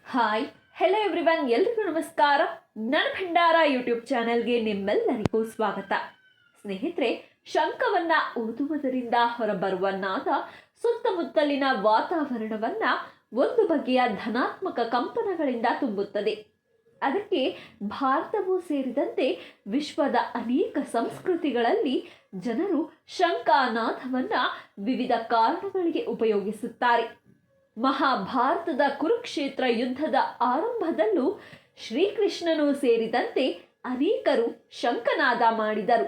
Hi hello everyone, ಎಲ್ರಿಗೂ ನಮಸ್ಕಾರ. ಜ್ಞಾನ ಭಂಡಾರ ಯೂಟ್ಯೂಬ್ ಚಾನೆಲ್ಗೆ ನಿಮ್ಮೆಲ್ಲರಿಗೂ ಸ್ವಾಗತ. ಸ್ನೇಹಿತರೆ, ಶಂಖವನ್ನ ಊದುವುದರಿಂದ ಹೊರಬರುವ ನಾದ ಸುತ್ತಮುತ್ತಲಿನ ವಾತಾವರಣವನ್ನ ಒಂದು ಬಗೆಯ ಧನಾತ್ಮಕ ಕಂಪನಗಳಿಂದ ತುಂಬುತ್ತದೆ. ಅದಕ್ಕೆ ಭಾರತವೂ ಸೇರಿದಂತೆ ವಿಶ್ವದ ಅನೇಕ ಸಂಸ್ಕೃತಿಗಳಲ್ಲಿ ಜನರು ಶಂಖನಾದವನ್ನ ವಿವಿಧ ಕಾರಣಗಳಿಗೆ ಉಪಯೋಗಿಸುತ್ತಾರೆ. ಮಹಾಭಾರತದ ಕುರುಕ್ಷೇತ್ರ ಯುದ್ಧದ ಆರಂಭದಲ್ಲೂ ಶ್ರೀಕೃಷ್ಣನು ಸೇರಿದಂತೆ ಅನೇಕರು ಶಂಖನಾದ ಮಾಡಿದರು.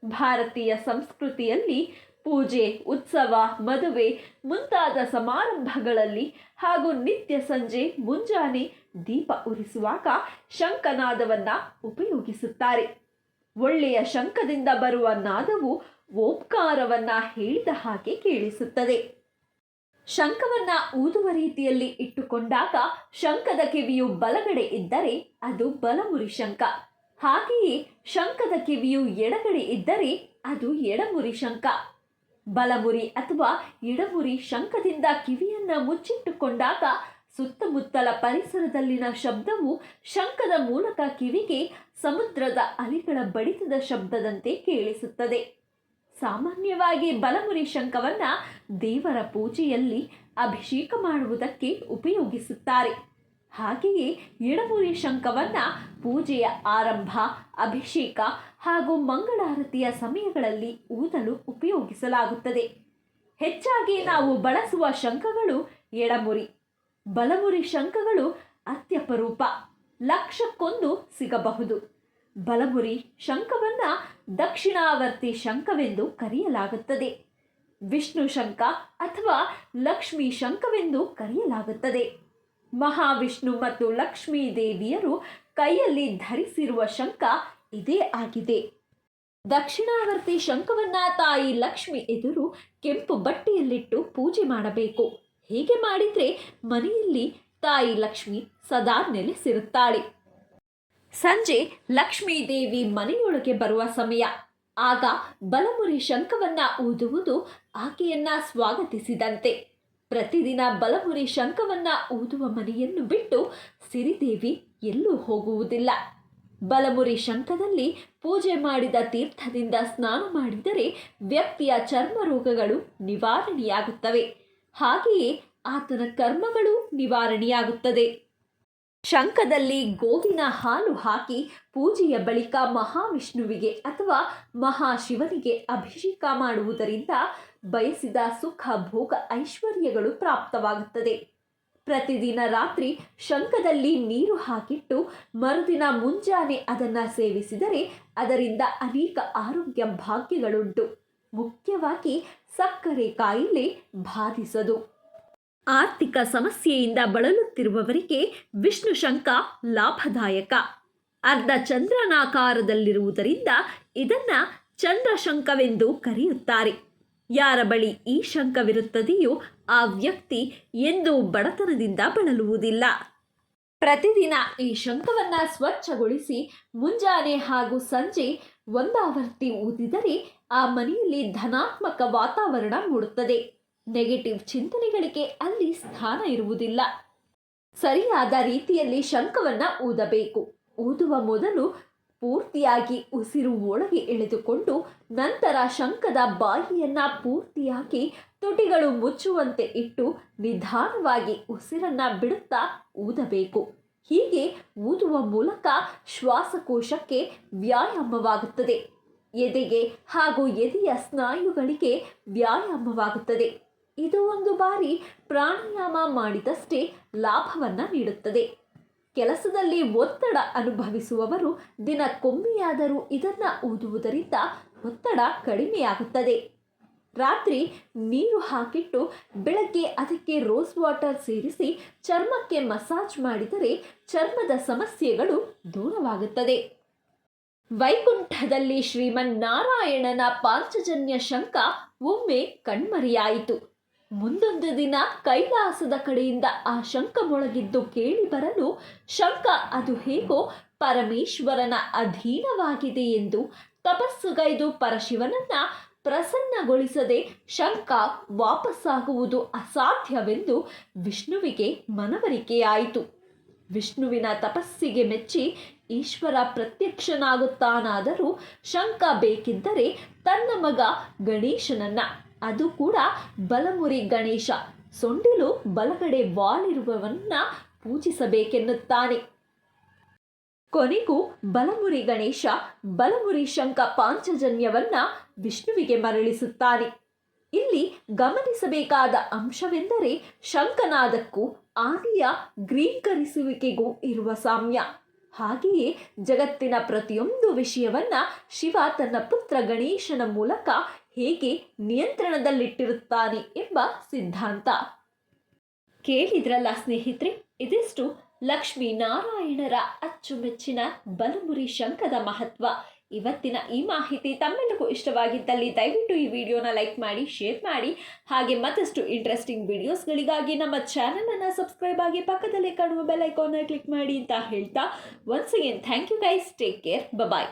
ಭಾರತೀಯ ಸಂಸ್ಕೃತಿಯಲ್ಲಿ ಪೂಜೆ, ಉತ್ಸವ, ಮದುವೆ ಮುಂತಾದ ಸಮಾರಂಭಗಳಲ್ಲಿ ಹಾಗೂ ನಿತ್ಯ ಸಂಜೆ ಮುಂಜಾನೆ ದೀಪ ಉರಿಸುವಾಗ ಶಂಖನಾದವನ್ನ ಉಪಯೋಗಿಸುತ್ತಾರೆ. ಒಳ್ಳೆಯ ಶಂಖದಿಂದ ಬರುವ ನಾದವು ಓಂಕಾರವನ್ನ ಹೇಳಿದ ಹಾಗೆ ಕೇಳಿಸುತ್ತದೆ. ಶಂಖವನ್ನ ಊದುವ ರೀತಿಯಲ್ಲಿ ಇಟ್ಟುಕೊಂಡಾಗ ಶಂಖದ ಕಿವಿಯು ಬಲಗಡೆ ಇದ್ದರೆ ಅದು ಬಲಮುರಿ ಶಂಖ. ಹಾಗೆಯೇ ಶಂಖದ ಕಿವಿಯು ಎಡಗಡೆ ಇದ್ದರೆ ಅದು ಎಡಮುರಿ ಶಂಖ. ಬಲಮುರಿ ಅಥವಾ ಎಡಮುರಿ ಶಂಖದಿಂದ ಕಿವಿಯನ್ನ ಮುಚ್ಚಿಟ್ಟುಕೊಂಡಾಗ ಸುತ್ತಮುತ್ತಲ ಪರಿಸರದಲ್ಲಿನ ಶಬ್ದವು ಶಂಖದ ಮೂಲಕ ಕಿವಿಗೆ ಸಮುದ್ರದ ಅಲೆಗಳ ಬಡಿತದ ಶಬ್ದದಂತೆ ಕೇಳಿಸುತ್ತದೆ. ಸಾಮಾನ್ಯವಾಗಿ ಬಲಮುರಿ ಶಂಖವನ್ನ ದೇವರ ಪೂಜೆಯಲ್ಲಿ ಅಭಿಷೇಕ ಮಾಡುವುದಕ್ಕೆ ಉಪಯೋಗಿಸುತ್ತಾರೆ. ಹಾಗೆಯೇ ಎಡಮುರಿ ಶಂಖವನ್ನ ಪೂಜೆಯ ಆರಂಭ, ಅಭಿಷೇಕ ಹಾಗೂ ಮಂಗಳಾರತಿಯ ಸಮಯಗಳಲ್ಲಿ ಊದಲು ಉಪಯೋಗಿಸಲಾಗುತ್ತದೆ. ಹೆಚ್ಚಾಗಿ ನಾವು ಬಳಸುವ ಶಂಖಗಳು ಎಡಮುರಿ. ಬಲಮುರಿ ಶಂಖಗಳು ಅತ್ಯಪರೂಪ, ಲಕ್ಷಕ್ಕೊಂದು ಸಿಗಬಹುದು. ಬಲಮುರಿ ಶಂಖವನ್ನ ದಕ್ಷಿಣಾವರ್ತಿ ಶಂಖವೆಂದು ಕರೆಯಲಾಗುತ್ತದೆ. ವಿಷ್ಣು ಶಂಖ ಅಥವಾ ಲಕ್ಷ್ಮೀ ಶಂಖವೆಂದು ಕರೆಯಲಾಗುತ್ತದೆ. ಮಹಾವಿಷ್ಣು ಮತ್ತು ಲಕ್ಷ್ಮೀ ದೇವಿಯರು ಕೈಯಲ್ಲಿ ಧರಿಸಿರುವ ಶಂಖ ಇದೇ ಆಗಿದೆ. ದಕ್ಷಿಣಾವರ್ತಿ ಶಂಖವನ್ನ ತಾಯಿ ಲಕ್ಷ್ಮಿ ಎದುರು ಕೆಂಪು ಬಟ್ಟೆಯಲ್ಲಿಟ್ಟು ಪೂಜೆ ಮಾಡಬೇಕು. ಹೀಗೆ ಮಾಡಿದ್ರೆ ಮನೆಯಲ್ಲಿ ತಾಯಿ ಲಕ್ಷ್ಮಿ ಸದಾ ನೆಲೆಸಿರುತ್ತಾಳೆ. ಸಂಜೆ ಲಕ್ಷ್ಮೀ ದೇವಿ ಮನೆಯೊಳಗೆ ಬರುವ ಸಮಯ. ಆಗ ಬಲಮುರಿ ಶಂಖವನ್ನ ಊದುವುದು ಆಕೆಯನ್ನ ಸ್ವಾಗತಿಸಿದಂತೆ. ಪ್ರತಿದಿನ ಬಲಮುರಿ ಶಂಖವನ್ನ ಊದುವ ಮನೆಯನ್ನು ಬಿಟ್ಟು ಸಿರಿದೇವಿ ಎಲ್ಲೂ ಹೋಗುವುದಿಲ್ಲ. ಬಲಮುರಿ ಶಂಖದಲ್ಲಿ ಪೂಜೆ ಮಾಡಿದ ತೀರ್ಥದಿಂದ ಸ್ನಾನ ಮಾಡಿದರೆ ವ್ಯಕ್ತಿಯ ಚರ್ಮ ರೋಗಗಳು ನಿವಾರಣೆಯಾಗುತ್ತವೆ. ಹಾಗೆಯೇ ಆತನ ಕರ್ಮಗಳು ನಿವಾರಣೆಯಾಗುತ್ತದೆ. ಶಂಖದಲ್ಲಿ ಗೋವಿನ ಹಾಲು ಹಾಕಿ ಪೂಜೆಯ ಬಳಿಕ ಮಹಾವಿಷ್ಣುವಿಗೆ ಅಥವಾ ಮಹಾಶಿವನಿಗೆ ಅಭಿಷೇಕ ಮಾಡುವುದರಿಂದ ಬಯಸಿದ ಸುಖ, ಭೋಗ, ಐಶ್ವರ್ಯಗಳು ಪ್ರಾಪ್ತವಾಗುತ್ತದೆ. ಪ್ರತಿದಿನ ರಾತ್ರಿ ಶಂಖದಲ್ಲಿ ನೀರು ಹಾಕಿಟ್ಟು ಮರುದಿನ ಮುಂಜಾನೆ ಅದನ್ನು ಸೇವಿಸಿದರೆ ಅದರಿಂದ ಅನೇಕ ಆರೋಗ್ಯ ಭಾಗ್ಯಗಳುಂಟು. ಮುಖ್ಯವಾಗಿ ಸಕ್ಕರೆ ಕಾಯಿಲೆ ಬಾಧಿಸದು. ಆರ್ಥಿಕ ಸಮಸ್ಯೆಯಿಂದ ಬಳಲುತ್ತಿರುವವರಿಗೆ ವಿಷ್ಣು ಶಂಖ ಲಾಭದಾಯಕ. ಅರ್ಧ ಚಂದ್ರನಾಕಾರದಲ್ಲಿರುವುದರಿಂದ ಇದನ್ನ ಚಂದ್ರಶಂಖವೆಂದು ಕರೆಯುತ್ತಾರೆ. ಯಾರ ಬಳಿ ಈ ಶಂಖವಿರುತ್ತದೆಯೋ ಆ ವ್ಯಕ್ತಿ ಎಂದೂ ಬಡತನದಿಂದ ಬಳಲುವುದಿಲ್ಲ. ಪ್ರತಿದಿನ ಈ ಶಂಖವನ್ನ ಸ್ವಚ್ಛಗೊಳಿಸಿ ಮುಂಜಾನೆ ಹಾಗೂ ಸಂಜೆ ಒಂದಾವರ್ತಿ ಊದಿದರೆ ಆ ಮನೆಯಲ್ಲಿ ಧನಾತ್ಮಕ ವಾತಾವರಣ ಮೂಡುತ್ತದೆ. ನೆಗೆಟಿವ್ ಚಿಂತನೆಗಳಿಗೆ ಅಲ್ಲಿ ಸ್ಥಾನ ಇರುವುದಿಲ್ಲ. ಸರಿಯಾದ ರೀತಿಯಲ್ಲಿ ಶಂಖವನ್ನ ಊದಬೇಕು. ಊದುವ ಮೊದಲು ಪೂರ್ತಿಯಾಗಿ ಉಸಿರು ಒಳಗೆ ಎಳೆದುಕೊಂಡು ನಂತರ ಶಂಖದ ಬಾಯಿಯನ್ನ ಪೂರ್ತಿಯಾಗಿ ತುಟಿಗಳು ಮುಚ್ಚುವಂತೆ ಇಟ್ಟು ನಿಧಾನವಾಗಿ ಉಸಿರನ್ನ ಬಿಡುತ್ತಾ ಊದಬೇಕು. ಹೀಗೆ ಊದುವ ಮೂಲಕ ಶ್ವಾಸಕೋಶಕ್ಕೆ ವ್ಯಾಯಾಮವಾಗುತ್ತದೆ. ಎದೆಗೆ ಹಾಗೂ ಎದೆಯ ಸ್ನಾಯುಗಳಿಗೆ ವ್ಯಾಯಾಮವಾಗುತ್ತದೆ. ಇದು ಒಂದು ಬಾರಿ ಪ್ರಾಣಾಯಾಮ ಮಾಡಿದಷ್ಟೇ ಲಾಭವನ್ನ ನೀಡುತ್ತದೆ. ಕೆಲಸದಲ್ಲಿ ಒತ್ತಡ ಅನುಭವಿಸುವವರು ದಿನಕ್ಕೊಮ್ಮೆಯಾದರೂ ಇದನ್ನು ಊದುವುದರಿಂದ ಒತ್ತಡ ಕಡಿಮೆಯಾಗುತ್ತದೆ. ರಾತ್ರಿ ನೀರು ಹಾಕಿಟ್ಟು ಬೆಳಗ್ಗೆ ಅದಕ್ಕೆ ರೋಸ್ ವಾಟರ್ ಸೇರಿಸಿ ಚರ್ಮಕ್ಕೆ ಮಸಾಜ್ ಮಾಡಿದರೆ ಚರ್ಮದ ಸಮಸ್ಯೆಗಳು ದೂರವಾಗುತ್ತದೆ. ವೈಕುಂಠದಲ್ಲಿ ಶ್ರೀಮನ್ನಾರಾಯಣನ ಪಾಂಚಜನ್ಯ ಶಂಖ ಒಮ್ಮೆ ಕಣ್ಮರೆಯಾಯಿತು. ಮುಂದೊಂದು ದಿನ ಕೈಲಾಸದ ಕಡೆಯಿಂದ ಆ ಶಂಖ ಮೊಳಗಿದ್ದು ಕೇಳಿ ಬರಲು ಶಂಖ ಅದು ಹೇಗೋ ಪರಮೇಶ್ವರನ ಅಧೀನವಾಗಿದೆ ಎಂದು ತಪಸ್ಸುಗೈದು ಪರಶಿವನನ್ನ ಪ್ರಸನ್ನಗೊಳಿಸದೆ ಶಂಖ ವಾಪಸ್ಸಾಗುವುದು ಅಸಾಧ್ಯವೆಂದು ವಿಷ್ಣುವಿಗೆ ಮನವರಿಕೆಯಾಯಿತು. ವಿಷ್ಣುವಿನ ತಪಸ್ಸಿಗೆ ಮೆಚ್ಚಿ ಈಶ್ವರ ಪ್ರತ್ಯಕ್ಷನಾಗುತ್ತಾನಾದರೂ ಶಂಕ ಬೇಕಿದ್ದರೆ ತನ್ನ ಮಗ ಗಣೇಶನನ್ನ, ಅದು ಕೂಡ ಬಲಮುರಿ ಗಣೇಶ, ಸೊಂಡಿಲು ಬಲಗಡೆ ವಾಲಿರುವವನ್ನ ಪೂಜಿಸಬೇಕೆನ್ನುತ್ತಾನೆ. ಕೊನೆಗೂ ಬಲಮುರಿ ಗಣೇಶ ಬಲಮುರಿ ಶಂಕ ಪಾಂಚಜನ್ಯವನ್ನ ವಿಷ್ಣುವಿಗೆ ಮರಳಿಸುತ್ತಾನೆ. ಇಲ್ಲಿ ಗಮನಿಸಬೇಕಾದ ಅಂಶವೆಂದರೆ ಶಂಖನಾದಕ್ಕೂ ಆದಿಯ ಗ್ರೀಕರಿಸುವಿಕೆಗೂ ಇರುವ ಸಾಮ್ಯ. ಹಾಗೆಯೇ ಜಗತ್ತಿನ ಪ್ರತಿಯೊಂದು ವಿಷಯವನ್ನ ಶಿವ ತನ್ನ ಪುತ್ರ ಗಣೇಶನ ಮೂಲಕ ಹೇಗೆ ನಿಯಂತ್ರಣದಲ್ಲಿಟ್ಟಿರುತ್ತಾನೆ ಎಂಬ ಸಿದ್ಧಾಂತ. ಕೇಳಿದ್ರಲ್ಲ ಸ್ನೇಹಿತರೆ, ಇದಿಷ್ಟು ಲಕ್ಷ್ಮೀನಾರಾಯಣರ ಅಚ್ಚುಮೆಚ್ಚಿನ ಬಲಮುರಿ ಶಂಖದ ಮಹತ್ವ. ಇವತ್ತಿನ ಈ ಮಾಹಿತಿ ತಮ್ಮೆಲ್ಲರಿಗೂ ಇಷ್ಟವಾಗಿದ್ದಲ್ಲಿ ದಯವಿಟ್ಟು ಈ ವಿಡಿಯೋನ ಲೈಕ್ ಮಾಡಿ, ಶೇರ್ ಮಾಡಿ. ಹಾಗೆ ಮತ್ತಷ್ಟು ಇಂಟ್ರೆಸ್ಟಿಂಗ್ ವಿಡಿಯೋಸ್ಗಳಿಗಾಗಿ ನಮ್ಮ ಚಾನಲನ್ನು ಸಬ್ಸ್ಕ್ರೈಬ್ ಆಗಿ ಪಕ್ಕದಲ್ಲೇ ಕಾಣುವ ಬೆಲ್ ಐಕಾನ್ನ ಕ್ಲಿಕ್ ಮಾಡಿ ಅಂತ ಹೇಳ್ತಾ, once again thank you guys, take care, bye.